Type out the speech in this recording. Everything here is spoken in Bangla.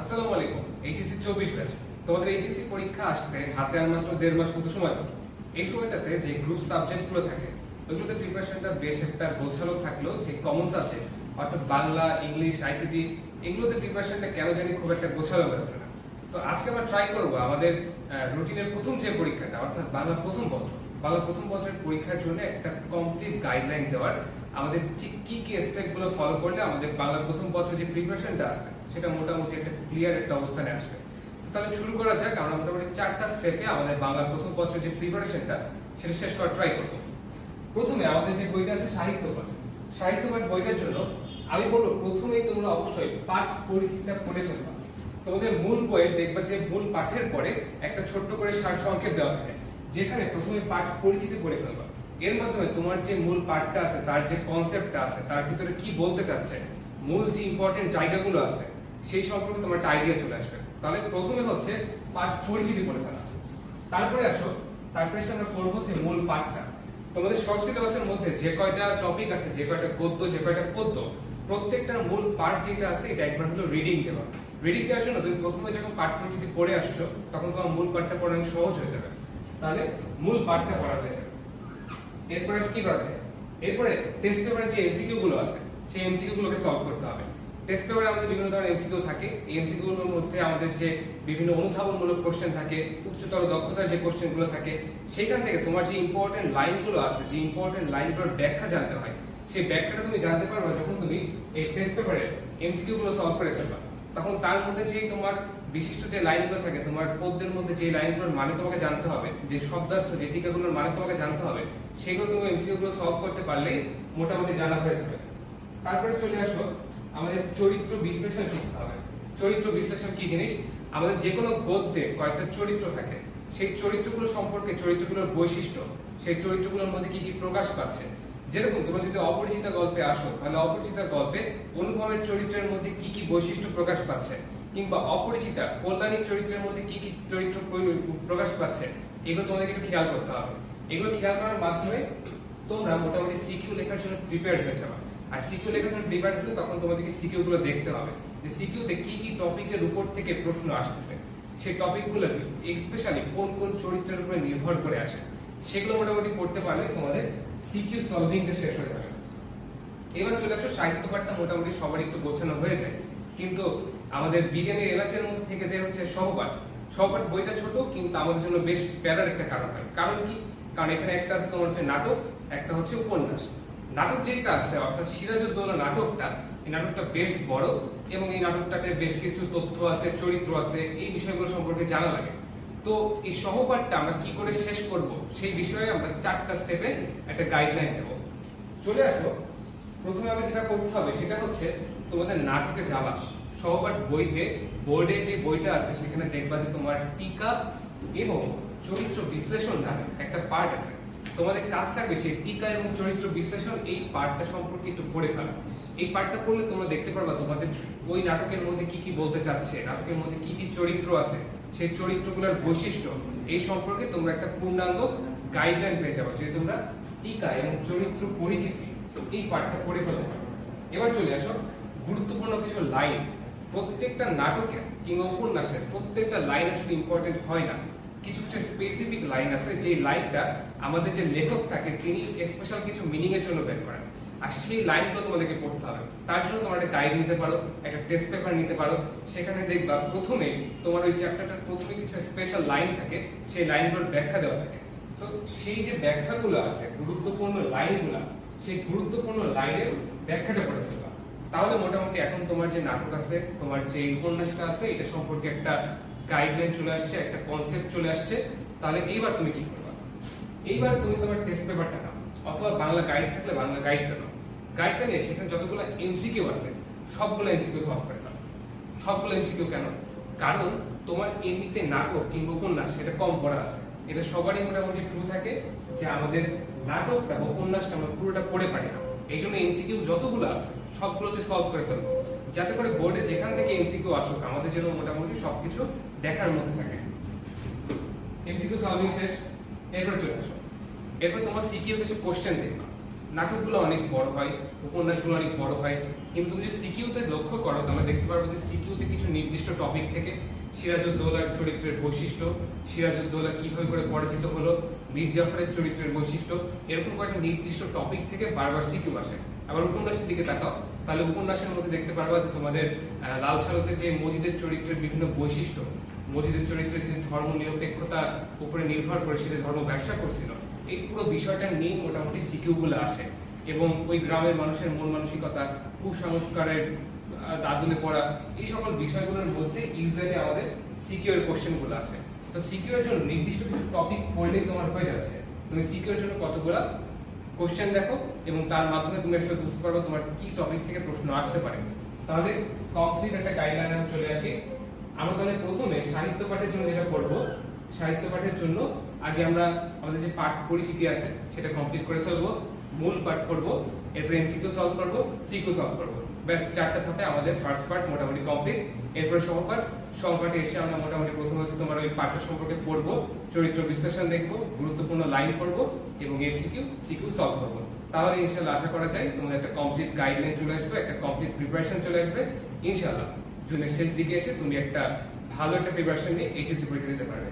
আসসালামু আলাইকুম। HSC 24 batch. তোমাদের এইচএসসি পরীক্ষা আসতে হাতে আর মাত্র 1.5 মাস মতো সময় পাবে। এই সময়টাতে যে গ্রুপ সাবজেক্টগুলো থাকে ওইগুলোতে প্রিপারেশনটা বেশ একটা গোছালো থাকলেও যে কমন সাবজেক্ট অর্থাৎ বাংলা, ইংলিশ, আইসিটি এগুলোতে প্রিপারেশনটা কেন জানি খুব একটা গোছালো হয়ে ওঠে না। তো আজকে আমরা ট্রাই করব আমাদের রুটিনের প্রথম যে পরীক্ষাটা অর্থাৎ বাংলা প্রথম পত্রের পরীক্ষার জন্য একটা কমপ্লিট গাইডলাইন দেওয়ার, আমাদের ঠিক কি কি স্টেপগুলো ফলো করলে আমাদের বাংলা প্রথম পত্রের যে প্রিপারেশনটা আছে সেটা মোটামুটি একটা ক্লিয়ার একটা অবস্থানে আসবে। তো তাহলে শুরু করা যাক। আমরা মোটামুটি 4টা স্টেপে আমাদের বাংলা প্রথম পত্রের যে প্রিপারেশনটা সেটা শেষ করার ট্রাই করব। প্রথমে আমাদের যে বইটা আছে সাহিত্যপাঠ বইটার জন্য আমি বলবো প্রথমেই তোমরা অবশ্যই পাঠ পরিচিতিটা পড়ে ফেলবা। তোমাদের মূল বইয়ে দেখবা যে মূল পাঠের পরে একটা ছোট্ট করে সারসংক্ষেপ দেওয়া থাকে, যেখানে প্রথমে পাঠ পরিচিতি পড়ে ফেলবা। এর মাধ্যমে তোমার যে মূল পাঠটা আছে তার যে কনসেপ্টটা আছে তার ভিতরে কি বলতে চাচ্ছে, মূল যে ইম্পর্টেন্ট জায়গাগুলো আছে সেই সম্পর্কে তোমার একটা আইডিয়া চলে আসবে। তাহলে প্রথমে হচ্ছে পাঠ পরিচিতি পড়ে ফেলা। তারপরে আমরা পড়বো যে মূল পাঠটা। তোমাদের শর্ট সিলেবাসের মধ্যে যে কয়টা টপিক আছে, যে কয়টা গদ্য, যে কয়টা পদ্য, প্রত্যেকটার মূল পার্ট যেটা আছে এটা একবার হলো রিডিং দেওয়া। রিডিং দেওয়ার জন্য তুমি প্রথমে যখন পাঠ পরিচিতি পড়ে আসছো তখন তোমার মূল পাঠটা পড়া অনেক সহজ হয়ে যাবে। তাহলে মূল পাঠটা পড়া হয়ে যাবে। এরপরে কি করা যায়? এরপরে টেস্ট পেপারে যে এমসিকিউ গুলো আছে সেই এমসিকিউ গুলোকে সলভ করতে হবে। টেস্ট পেপারে আমাদের বিভিন্ন ধরনের এমসিকিউ থাকে। এই এমসিকিউ গুলোর মধ্যে আমাদের যে বিভিন্ন অনুধাবনমূলক কোশ্চেন থাকে, উচ্চতর দক্ষতার যে কোশ্চেন গুলো থাকে, সেখান থেকে তোমার যে ইম্পর্টেন্ট লাইনগুলো আছে, যে ইম্পর্টেন্ট লাইনগুলোর ব্যাখ্যা জানতে হয়, সেই ব্যাখ্যাটা তুমি জানতে পারবে যখন তুমি এই টেস্ট পেপারে এমসিকিউ গুলো সলভ করে ফেলবা। তখন তার মধ্যে যে তোমার বিশিষ্ট যে লাইনগুলো থাকে, তোমার পদ্যের মধ্যে যে লাইনগুলোর মানে তোমাকে জানতে হবে, যে শব্দার্থ, যে টিকাগুলোর মানে তোমাকে জানতে হবে, সেগুলো তুমি এমসিকিউ গুলো সলভ করতে পারলেই মোটামুটি জানা হয়ে যাবে। তারপরে চলে আসো আমাদের চরিত্র বিশ্লেষণ শিখতে হবে। চরিত্র বিশ্লেষণ কি জিনিস? আমাদের যে কোনো গদ্যে কয়েকটা চরিত্র থাকে, সেই চরিত্রগুলো সম্পর্কে, চরিত্রগুলোর বৈশিষ্ট্য, সেই চরিত্রগুলোর মধ্যে কি কি প্রকাশ পাচ্ছে। যেরকম তোমরা যদি অপরিচিতা গল্পে আসো তাহলে অপরিচিতা গল্পে অনুপমের চরিত্রের মধ্যে কি কি বৈশিষ্ট্য প্রকাশ পাচ্ছে, কিংবা অপরিচিতা কল্যাণীর চরিত্রের মধ্যে কি কি চরিত্র প্রকাশ পাচ্ছে, এগুলো তোমাদেরকে একটু খেয়াল করতে হবে। এগুলো খেয়াল করার মাধ্যমে তোমরা মোটামুটি সিকিউ লেখার জন্য প্রিপেয়ার্ড হয়ে যাবে। আর সিকিউ লেখার জন্য প্রিপেয়ার্ড হলে তখন তোমাদেরকে সিকিউ গুলো দেখতে হবে যে সিকিউতে কি কি টপিকের উপর থেকে প্রশ্ন আসতেছে, সেই টপিকগুলো স্পেশালি কোন কোন চরিত্রের উপরে নির্ভর করে আসে, সেগুলো মোটামুটি পড়তে পারলে তোমাদের সিকিউ সলভিংটা শেষ হয়ে যাবে। এবার চলে আসো সাহিত্য পাঠটা মোটামুটি সবার একটু গোছানো হয়ে যায়, কিন্তু আমাদের বিজ্ঞানের এলাচের মধ্যে থেকে যে হচ্ছে সহপাঠ বইটা ছোট, কিন্তু আমাদের জন্য বেশ প্যারার একটা কারণ হয়। কারণ কি? কারণ এখানে একটা আছে তোমার হচ্ছে নাটক, একটা হচ্ছে উপন্যাস। নাটক যেটা আছে অর্থাৎ সিরাজউদ্দৌলা নাটকটা, এই নাটকটা বেশ বড় এবং এই নাটকটাতে বেশ কিছু তথ্য আছে, চরিত্র আছে, এই বিষয়গুলো সম্পর্কে জানা লাগে। তো এই সহপাঠটা আমরা কি করে শেষ করব সেই বিষয়ে আমরা 4টা স্টেপে একটা গাইডলাইন দেব। চলে আসো, প্রথমে আমাদের যেটা করতে হবে সেটা হচ্ছে তোমাদের নাটকে যাওয়া। সহপাঠ বইতে বোর্ডের যে বইটা আছে সেখানে দেখবা যে তোমার টিকা এবং চরিত্র বিশ্লেষণ নামে একটা পার্ট আছে। তোমাদের কাজ থাকবে সেই টিকা এবং চরিত্র বিশ্লেষণ এই পার্টটা সম্পর্কে একটু পড়ে ফেলা। এই পার্টটা পড়লে তোমরা দেখতে পারবা তোমাদের ওই নাটকের মধ্যে কি কি বলতে চাচ্ছে, নাটকের মধ্যে কি কি চরিত্র আছে, সেই চরিত্রগুলোর বৈশিষ্ট্য এই সম্পর্কে তোমরা একটা পূর্ণাঙ্গ গাইডলাইন পেয়ে যাবে যদি তোমরা টিকা এবং চরিত্র পরিচিতি এই পার্টটা পড়ে ফেলতে পারো। এবার চলে আসো গুরুত্বপূর্ণ কিছু লাইন। প্রত্যেকটা নাটকে কিংবা উপন্যাসের প্রত্যেকটা লাইন আসলে ইম্পর্টেন্ট হয় না। কিছু কিছু স্পেসিফিক লাইন আছে যে লাইনটা আমাদের যে লেখক থাকে তিনি স্পেশাল কিছু মিনিং এর জন্য বের করেন, আর সেই লাইনগুলো তোমাদেরকে পড়তে হবে। তার জন্য তোমরা একটা গাইড নিতে পারো, একটা টেস্ট পেপার নিতে পারো। সেখানে দেখবা প্রথমে তোমার ওই চ্যাপ্টারটার প্রথমে কিছু স্পেশাল লাইন থাকে, সেই লাইনগুলোর ব্যাখ্যা দেওয়া থাকে। সো সেই যে ব্যাখ্যাগুলো আছে, গুরুত্বপূর্ণ লাইনগুলো, সেই গুরুত্বপূর্ণ লাইনের ব্যাখ্যাটা করে ফেলবা। তাহলে মোটামুটি এখন তোমার যে নাটক আছে, তোমার যে উপন্যাসটা আছে, এটা সম্পর্কে একটা গাইডলাইন চলে আসছে, একটা কনসেপ্ট চলে আসছে। তাহলে এইবার তুমি কি করবা? এইবার তুমি তোমার টেস্ট পেপারটা নাও, অথবা বাংলা গাইড থাকলে বাংলা গাইডটা নাও। গাইডটা নিয়ে সেখানে যতগুলো এমসিকিউ আছে সবগুলো এমসিকিউ সলভ করে দাও। সবগুলো এমসিকিউ কেন? কারণ তোমার এমনিতে নাটক কিংবা উপন্যাস এটা কম পড়া আছে। এটা সবারই মোটামুটি ট্রু থাকে যে আমাদের নাটকটা বা উপন্যাসটা আমরা পুরোটা পড়ে পারি না। এই জন্য এমসিকিউ যতগুলো আছে সবগুলো হচ্ছে সলভ করে ফেলবো, যাতে করে বোর্ডে যেখান থেকে এমসিকিউ আসুক আমাদের জন্য মোটামুটি সবকিছু দেখার মধ্যে থাকে। এমসিকিউ সলভিং শেষ। এরপর চলে আসো, এরপর তোমার সিকিউ কিছু কোশ্চেন দেখবা। নাটকগুলো অনেক বড় হয়, উপন্যাসগুলো অনেক বড় হয়, কিন্তু তুমি যদি সিকিউতে লক্ষ্য করো তাহলে দেখতে পারবে যে সিকিউতে কিছু নির্দিষ্ট টপিক থেকে সিরাজউদ্দৌলার চরিত্রের বৈশিষ্ট্য, সিরাজউদ্দৌলা কিভাবে করে পরিচিত হলো, মীর জাফরের চরিত্রের বৈশিষ্ট্য, এরকম কয়েকটা নির্দিষ্ট টপিক থেকে বারবার সিকিউ আসে। আবার উপন্যাসের দিকে তাকাও, তাহলে উপন্যাসের মধ্যে দেখতে পারবা যে তোমাদের লাল সালুতে যে মজিদের চরিত্রের বিভিন্ন বৈশিষ্ট্য, মজিদের চরিত্রের যে ধর্ম নিরপেক্ষতার উপরে নির্ভর করে সে যে ধর্ম ব্যবসা করছিল, এই পুরো বিষয়টা নিয়ে মোটামুটি সিকিউ গুলো আসে। এবং ওই গ্রামের মানুষের মন মানসিকতা, কুসংস্কারের দাদুলে পড়া, এই সকল বিষয়গুলোর মধ্যে ইউজুয়ালি আমাদের সিকিউর কোশ্চেন গুলো আসে। তো সিকিউর জন্য নির্দিষ্ট কিছু টপিক পড়লেই তোমার হয়ে যাচ্ছে। তুমি সিকিউর জন্য কতগুলা কোশ্চেন দেখো এবং তার মাধ্যমে তুমি আসলে বুঝতে পারবে তোমার কি টপিক থেকে প্রশ্ন আসতে পারে। তাহলে কমপ্লিট একটা গাইডলাইন আমি চলে আসি। আমরা তাহলে প্রথমে সাহিত্য পাঠের জন্য যেটা করব, সাহিত্য পাঠের জন্য আগে আমরা আমাদের যে পাঠ পরিচিতি আছে সেটা কমপ্লিট করে ফেলবো, মূল পাঠ করব, এরপর এমসিকিউ সলভ করব, সিকিউ সলভ করব। ব্যাস 4টা ধাপে আমাদের ফার্স্ট পার্ট মোটামুটি কমপ্লিট। এরপর সহপাঠ, সহপাঠে এসে আমরা মোটামুটি প্রথমে হচ্ছে তোমার ওই পাঠ্য সম্পর্কে পড়বো, চরিত্র বিশ্লেষণ দেখবো, গুরুত্বপূর্ণ লাইন পড়বো এবং এমসিকিউ সিকিউ সলভ করবো। তাহলে ইনশাআল্লাহ আশা করা যায় তোমাদের একটা কমপ্লিট গাইডলাইন চলে আসবে, একটা কমপ্লিট প্রিপারেশন চলে আসবে। ইনশাআল্লাহ জুনের শেষ দিকে এসে তুমি একটা ভালো একটা প্রিপারেশন নিয়ে এইচএসসি পরীক্ষা দিতে পারবে।